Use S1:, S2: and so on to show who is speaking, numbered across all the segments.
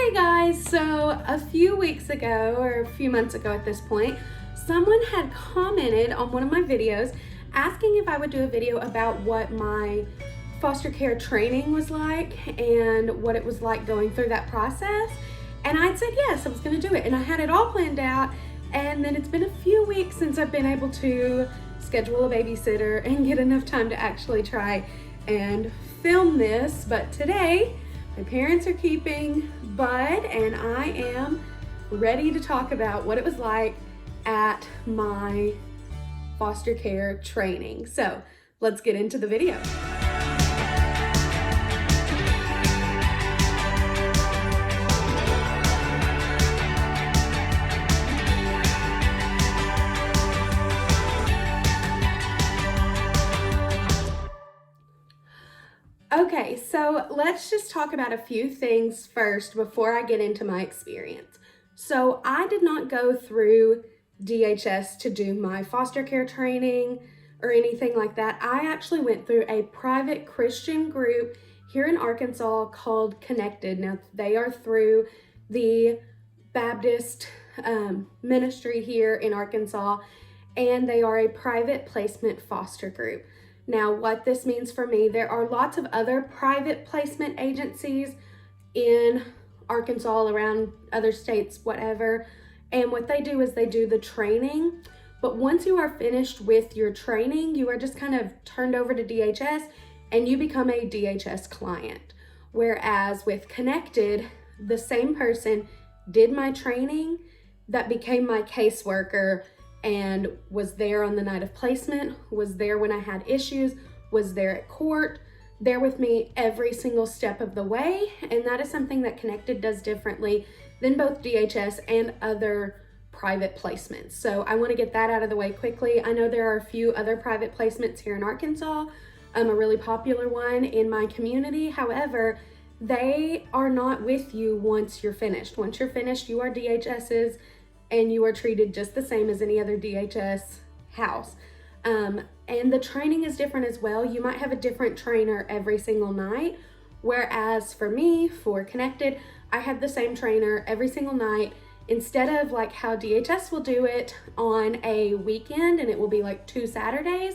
S1: Hey guys, so a few weeks ago, or a few months ago at this point, someone had commented on one of my videos asking if I would do a video about what my foster care training was like and what it was like going through that process. And I'd said yes, I was gonna do it, and I had it all planned out. And then it's been a few weeks since I've been able to schedule a babysitter and get enough time to actually try and film this. But today, my parents are keeping Bud, and I am ready to talk about what it was like at my foster care training. So let's get into the video. Okay, so let's just talk about a few things first before I get into my experience. So I did not go through DHS to do my foster care training or anything like that. I actually went through a private Christian group here in Arkansas called Connected. Now, they are through the Baptist ministry here in Arkansas, and they are a private placement foster group. Now, what this means for me, there are lots of other private placement agencies in Arkansas, around other states, whatever. And what they do is they do the training. But once you are finished with your training, you are just kind of turned over to DHS and you become a DHS client. Whereas with Connected, the same person did my training that became my caseworker and was there on the night of placement, was there when I had issues, was there at court, there with me every single step of the way. And that is something that Connected does differently than both DHS and other private placements. So I want to get that out of the way quickly. I know there are a few other private placements here in Arkansas, a really popular one in my community. However, they are not with you once you're finished. Once you're finished, you are DHS's, and you are treated just the same as any other DHS house. And the training is different as well. You might have a different trainer every single night, whereas for me, for Connected, I had the same trainer every single night. Instead of like how DHS will do it on a weekend and it will be like 2 Saturdays,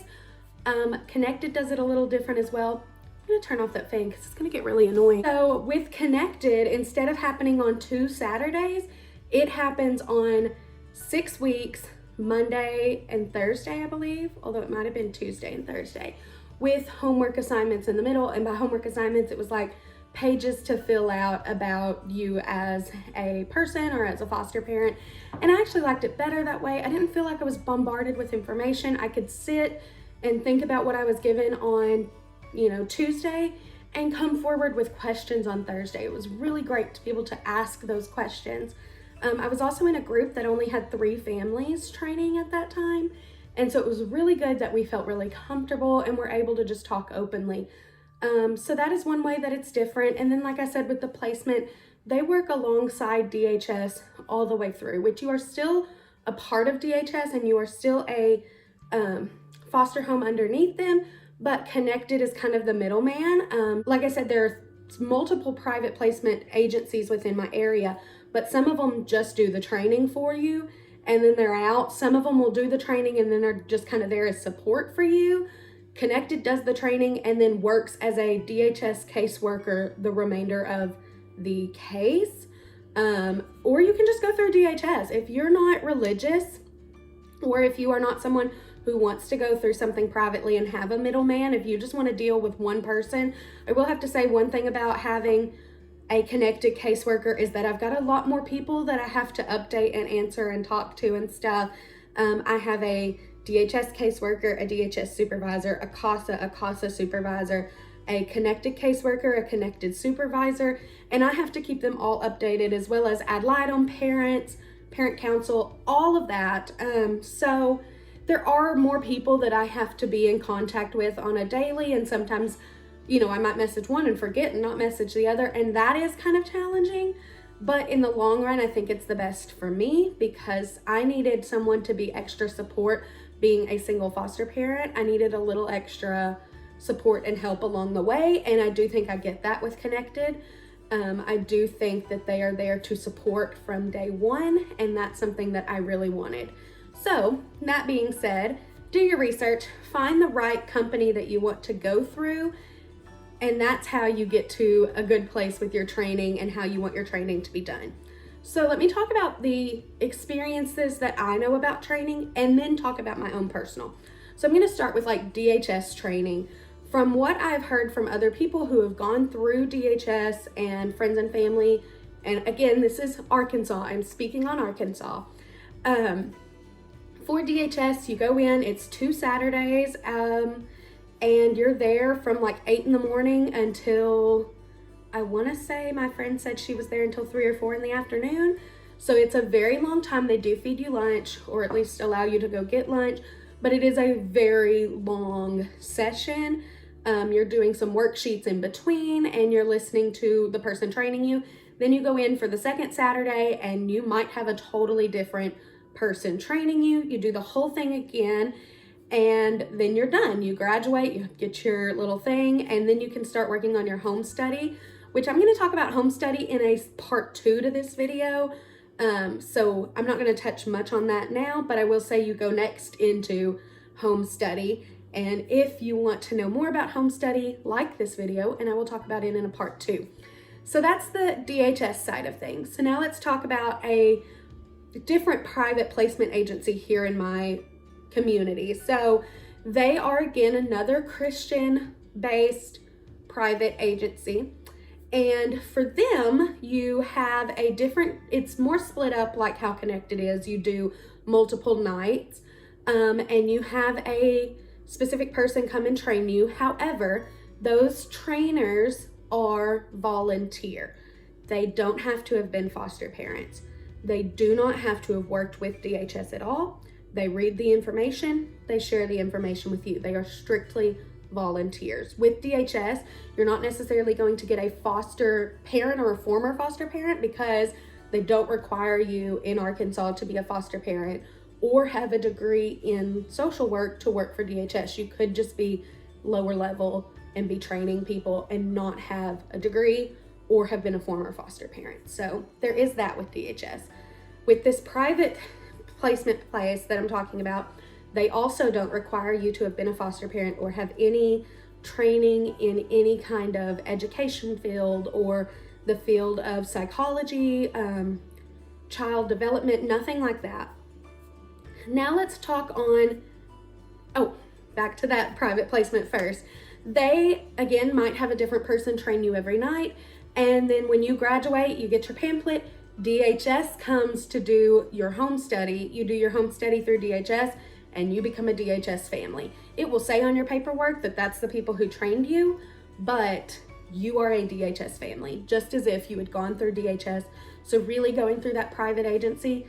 S1: Connected does it a little different as well. I'm gonna turn off that fan because it's gonna get really annoying. So with Connected, instead of happening on 2 Saturdays, it happens on 6 weeks, Monday and Thursday, I believe, although it might have been Tuesday and Thursday, with homework assignments in the middle. And by homework assignments, it was like pages to fill out about you as a person or as a foster parent. And I actually liked it better that way. I didn't feel like I was bombarded with information. I could sit and think about what I was given on, Tuesday and come forward with questions on Thursday. It was really great to be able to ask those questions. I was also in a group that only had 3 families training at that time. And so it was really good that we felt really comfortable and were able to just talk openly. So that is one way that it's different. And then, like I said, with the placement, they work alongside DHS all the way through, which you are still a part of DHS and you are still a foster home underneath them, but Connected is kind of the middleman. Like I said, there are multiple private placement agencies within my area, but some of them just do the training for you and then they're out. Some of them will do the training and then are just kind of there as support for you. Connected does the training and then works as a DHS caseworker the remainder of the case. Or you can just go through DHS. If you're not religious, or if you are not someone who wants to go through something privately and have a middleman, if you just want to deal with one person, I will have to say one thing about having a Connected caseworker is that I've got a lot more people that I have to update and answer and talk to and stuff. I have a DHS caseworker, a DHS supervisor, a CASA supervisor, a Connected caseworker, a Connected supervisor, and I have to keep them all updated, as well as ad litem parents, parent council, all of that. So there are more people that I have to be in contact with on a daily, and sometimes I might message one and forget and not message the other, and that is kind of challenging. But in the long run, I think it's the best for me because I needed someone to be extra support. Being a single foster parent, I needed a little extra support and help along the way, and I do think I get that with Connected. I do think that they are there to support from day one, and that's something that I really wanted. So that being said, do your research, find the right company that you want to go through, and that's how you get to a good place with your training and how you want your training to be done. So let me talk about the experiences that I know about training and then talk about my own personal. So I'm going to start with like DHS training. From what I've heard from other people who have gone through DHS and friends and family, and again, this is Arkansas, I'm speaking on Arkansas. For DHS, you go in, it's 2 Saturdays, and you're there from like 8 in the morning until, I want to say my friend said she was there until 3 or 4 in the afternoon. So it's a very long time. They do feed you lunch, or at least allow you to go get lunch, but it is a very long session. You're doing some worksheets in between, and you're listening to the person training you. Then you go in for the second Saturday, and you might have a totally different person training you. You do the whole thing again, and then you're done. You graduate, you get your little thing, and then you can start working on your home study, which I'm going to talk about home study in a part 2 to this video. So I'm not going to touch much on that now, but I will say you go next into home study. And if you want to know more about home study, like this video, and I will talk about it in a part 2. So that's the DHS side of things. So now let's talk about a different private placement agency here in my community. So they are, again, another Christian-based private agency. And for them, you have a different, it's more split up like how Connected is. You do multiple nights, and you have a specific person come and train you. However, those trainers are volunteer. They don't have to have been foster parents. They do not have to have worked with DHS at all. They read the information, they share the information with you. They are strictly volunteers. With DHS, you're not necessarily going to get a foster parent or a former foster parent, because they don't require you in Arkansas to be a foster parent or have a degree in social work to work for DHS. You could just be lower level and be training people and not have a degree or have been a former foster parent. So there is that with DHS. With this private placement place that I'm talking about, they also don't require you to have been a foster parent or have any training in any kind of education field or the field of psychology, child development, nothing like that. Now let's talk on, back to that private placement first. They, again, might have a different person train you every night. And then when you graduate, you get your pamphlet. DHS comes to do your home study. You do your home study through DHS, and you become a DHS family. It will say on your paperwork that that's the people who trained you, but you are a DHS family, just as if you had gone through DHS. So really going through that private agency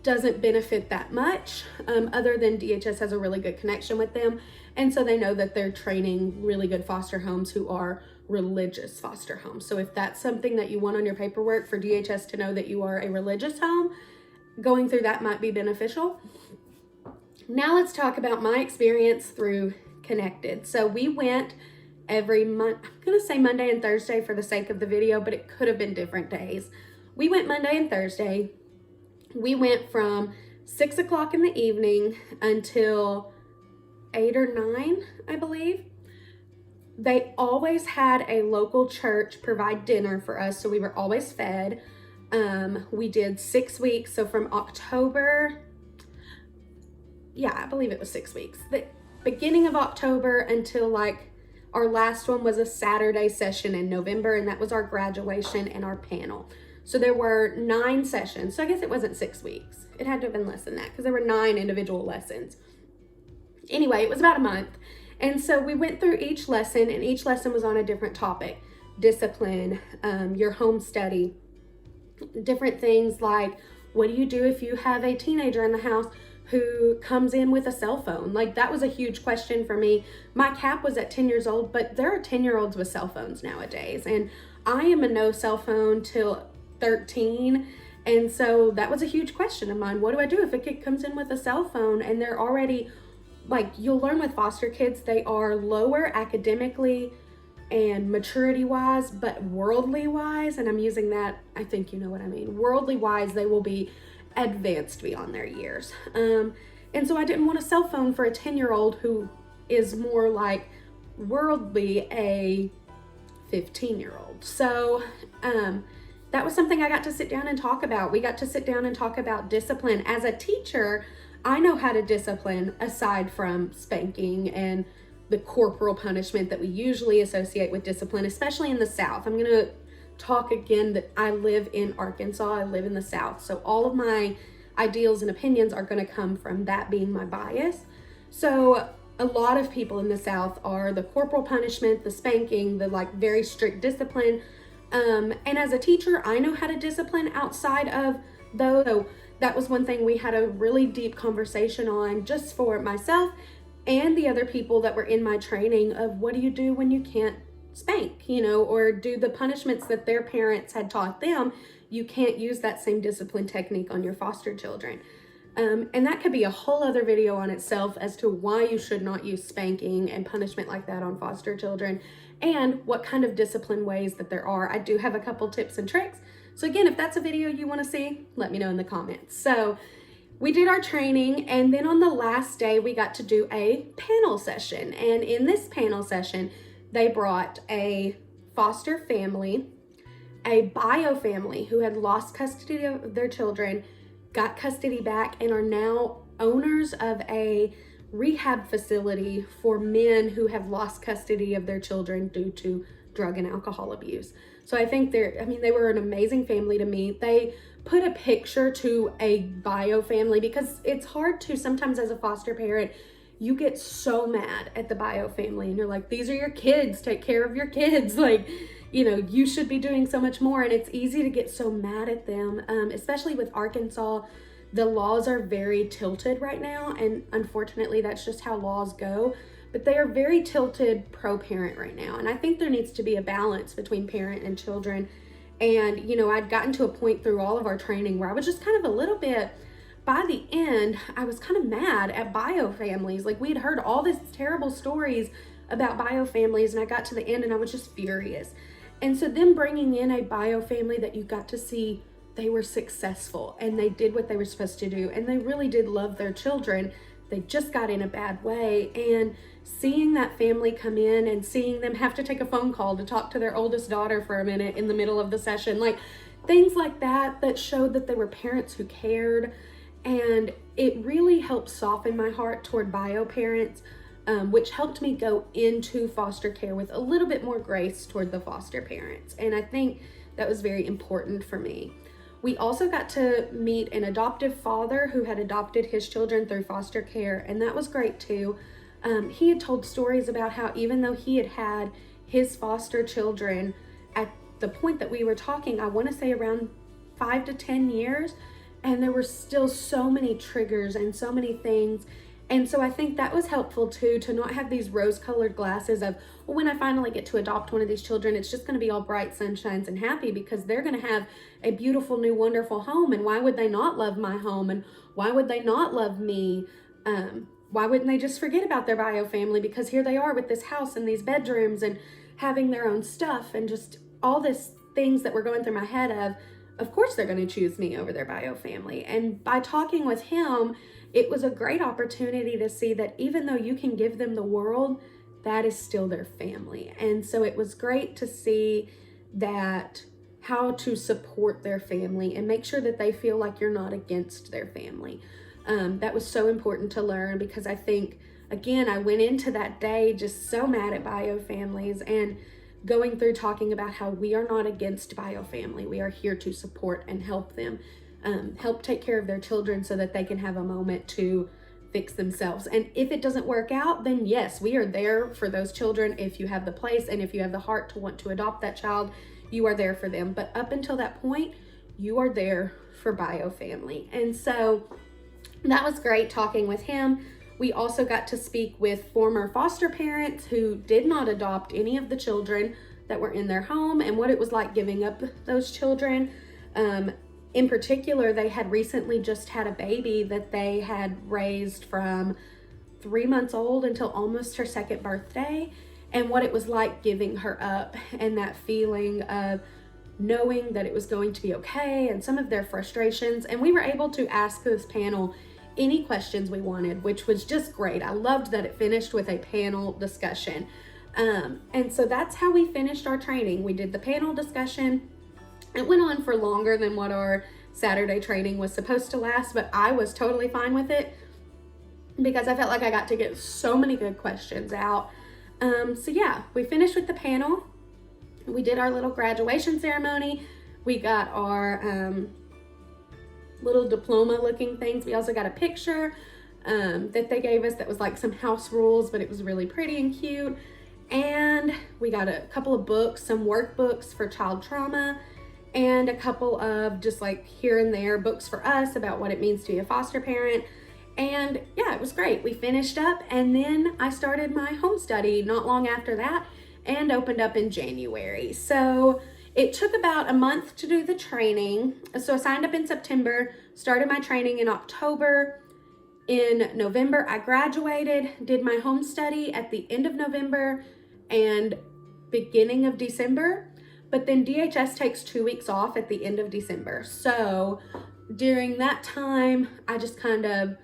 S1: doesn't benefit that much, other than DHS has a really good connection with them. And so they know that they're training really good foster homes who are religious foster homes. So if that's something that you want on your paperwork for DHS to know that you are a religious home, going through that might be beneficial. Now let's talk about my experience through Connected. So we went every month, I'm gonna say Monday and Thursday for the sake of the video, but it could have been different days. We went Monday and Thursday. We went from 6 o'clock in the evening until 8 or 9, I believe. They always had a local church provide dinner for us, so we were always fed. We did 6 weeks, so from October, I believe it was 6 weeks. The beginning of October until like our last one was a Saturday session in November, and that was our graduation and our panel. So there were 9 sessions. So I guess it wasn't 6 weeks. It had to have been less than that because there were 9 individual lessons. Anyway, it was about a month. And so we went through each lesson, and each lesson was on a different topic. Discipline, your home study, different things like, what do you do if you have a teenager in the house who comes in with a cell phone? Like, that was a huge question for me. My cap was at 10 years old, but there are 10-year-olds with cell phones nowadays. And I am a no cell phone till 13. And so that was a huge question of mine. What do I do if a kid comes in with a cell phone and they're already, like, you'll learn with foster kids, they are lower academically and maturity wise, but worldly wise, and I'm using that, I think you know what I mean. Worldly wise, they will be advanced beyond their years. And so I didn't want a cell phone for a 10-year-old who is more like worldly a 15-year-old. So that was something I got to sit down and talk about. We got to sit down and talk about discipline. As a teacher, I know how to discipline aside from spanking and the corporal punishment that we usually associate with discipline, especially in the South. I'm going to talk again that I live in Arkansas. I live in the South. So all of my ideals and opinions are going to come from that being my bias. So a lot of people in the South are the corporal punishment, the spanking, the like very strict discipline. And as a teacher, I know how to discipline outside of those. So that was one thing we had a really deep conversation on, just for myself and the other people that were in my training, of what do you do when you can't spank, or do the punishments that their parents had taught them. You can't use that same discipline technique on your foster children. And that could be a whole other video on itself as to why you should not use spanking and punishment like that on foster children, and what kind of discipline ways that there are. I do have a couple tips and tricks. So again, if that's a video you want to see, let me know in the comments. So we did our training, and then on the last day, we got to do a panel session. And in this panel session, they brought a foster family, a bio family who had lost custody of their children, got custody back, and are now owners of a rehab facility for men who have lost custody of their children due to drug and alcohol abuse. So I think they were an amazing family to me. They put a picture to a bio family, because it's hard to, sometimes as a foster parent, you get so mad at the bio family and you're like, these are your kids, take care of your kids. Like, you should be doing so much more. And it's easy to get so mad at them, especially with Arkansas. The laws are very tilted right now. And unfortunately, that's just how laws go. But they are very tilted pro-parent right now. And I think there needs to be a balance between parent and children. And, I'd gotten to a point through all of our training where I was just kind of a little bit, by the end, I was kind of mad at bio families. Like, we had heard all these terrible stories about bio families, and I got to the end and I was just furious. And so then bringing in a bio family that you got to see, they were successful and they did what they were supposed to do. And they really did love their children. They just got in a bad way. And seeing that family come in and seeing them have to take a phone call to talk to their oldest daughter for a minute in the middle of the session, like things like that showed that they were parents who cared. And it really helped soften my heart toward bio parents, which helped me go into foster care with a little bit more grace toward the foster parents. And I think that was very important for me. We also got to meet an adoptive father who had adopted his children through foster care, and that was great too. He had told stories about how even though he had had his foster children at the point that we were talking, I want to say around 5 to 10 years, and there were still so many triggers and so many things. And so I think that was helpful too, to not have these rose-colored glasses of, well, when I finally get to adopt one of these children, it's just going to be all bright sunshines and happy, because they're going to have a beautiful new wonderful home. And why would they not love my home? And why would they not love me? Why wouldn't they just forget about their bio family? Because here they are with this house and these bedrooms and having their own stuff, and just all these things that were going through my head of course they're going to choose me over their bio family. And by talking with him, it was a great opportunity to see that even though you can give them the world, that is still their family. And so it was great to see that, how to support their family and make sure that they feel like you're not against their family. That was so important to learn, because I think, again, I went into that day just so mad at bio families, and going through talking about how we are not against bio family. We are here to support and help them, help take care of their children so that they can have a moment to fix themselves. And if it doesn't work out, then yes, we are there for those children. If you have the place and if you have the heart to want to adopt that child, you are there for them. But up until that point, you are there for bio family. And so that was great talking with him. We also got to speak with former foster parents who did not adopt any of the children that were in their home, and what it was like giving up those children. In particular, they had recently just had a baby that they had raised from 3 months old until almost her second birthday. and what it was like giving her up, and that feeling of knowing that it was going to be okay, and some of their frustrations. And we were able to ask this panel any questions we wanted, which was just great. I loved that it finished with a panel discussion. And so that's how we finished our training. We did the panel discussion. It went on for longer than what our Saturday training was supposed to last, but I was totally fine with it because I felt like I got to get so many good questions out. So yeah, we finished with the panel. We did our little graduation ceremony. We got our little diploma looking things. We also got a picture that they gave us that was like some house rules, but it was really pretty and cute. And we got a couple of books, some workbooks for child trauma, and a couple of just like here and there books for us about what it means to be a foster parent. And yeah, it was great. We finished up, and then I started my home study not long after that and opened up in January. So it took about a month to do the training. So I signed up in September, started my training in October. In November, I graduated, did my home study at the end of November and beginning of December. But then DHS takes 2 weeks off at the end of December. So during that time, I just kind of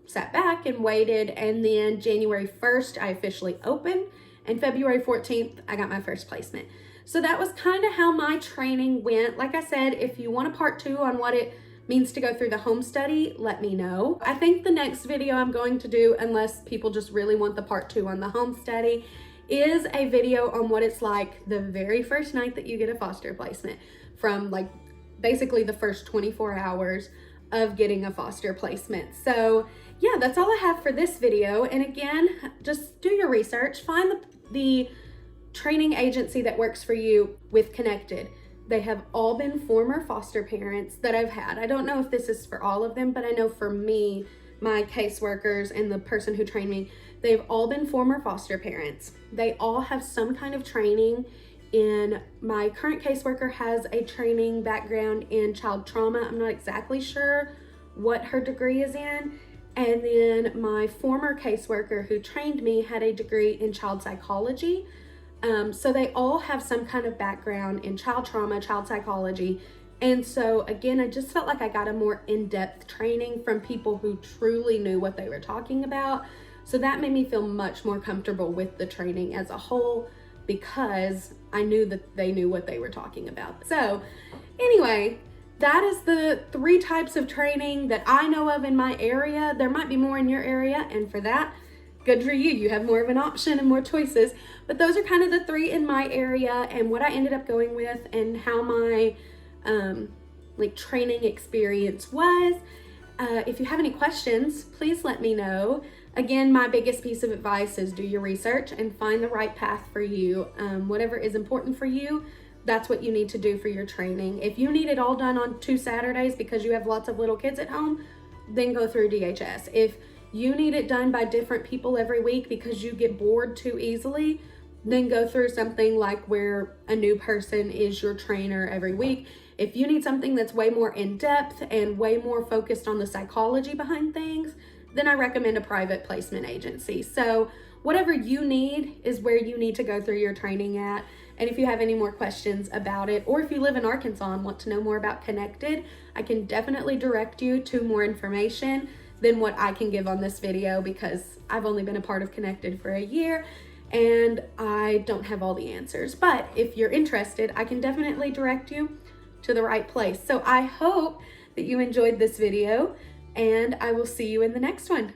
S1: sat back and waited. And then January 1st, I officially opened. And February 14th, I got my first placement. So that was kind of how my training went. Like I said, if you want a part 2 on what it means to go through the home study, let me know. I think the next video I'm going to do, unless people just really want the part 2 on the home study, is a video on what it's like the very first night that you get a foster placement, from like basically the first 24 hours of getting a foster placement. So yeah, that's all I have for this video. And again, just do your research, find the training agency that works for you with Connected. They have all been former foster parents that I've had. I don't know if this is for all of them, but I know for me, my caseworkers and the person who trained me, they've all been former foster parents. They all have some kind of training in, my current caseworker has a training background in child trauma. I'm not exactly sure what her degree is in. And then my former caseworker who trained me had a degree in child psychology. So they all have some kind of background in child trauma, child psychology. And so again, I just felt like I got a more in-depth training from people who truly knew what they were talking about. So that made me feel much more comfortable with the training as a whole, because I knew that they knew what they were talking about. So anyway, that is the 3 types of training that I know of in my area. There might be more in your area, and for that, good for you. You have more of an option and more choices. But those are kind of the 3 in my area and what I ended up going with and how my like training experience was. If you have any questions, please let me know. Again, my biggest piece of advice is do your research and find the right path for you. Whatever is important for you, that's what you need to do for your training. If you need it all done on 2 Saturdays because you have lots of little kids at home, then go through DHS. If you need it done by different people every week because you get bored too easily, then go through something like where a new person is your trainer every week. If you need something that's way more in-depth and way more focused on the psychology behind things, then I recommend a private placement agency. So whatever you need is where you need to go through your training at. And if you have any more questions about it, or if you live in Arkansas and want to know more about Connected, I can definitely direct you to more information than what I can give on this video, because I've only been a part of Connected for a year and I don't have all the answers. But if you're interested, I can definitely direct you to the right place. So I hope that you enjoyed this video, and I will see you in the next one.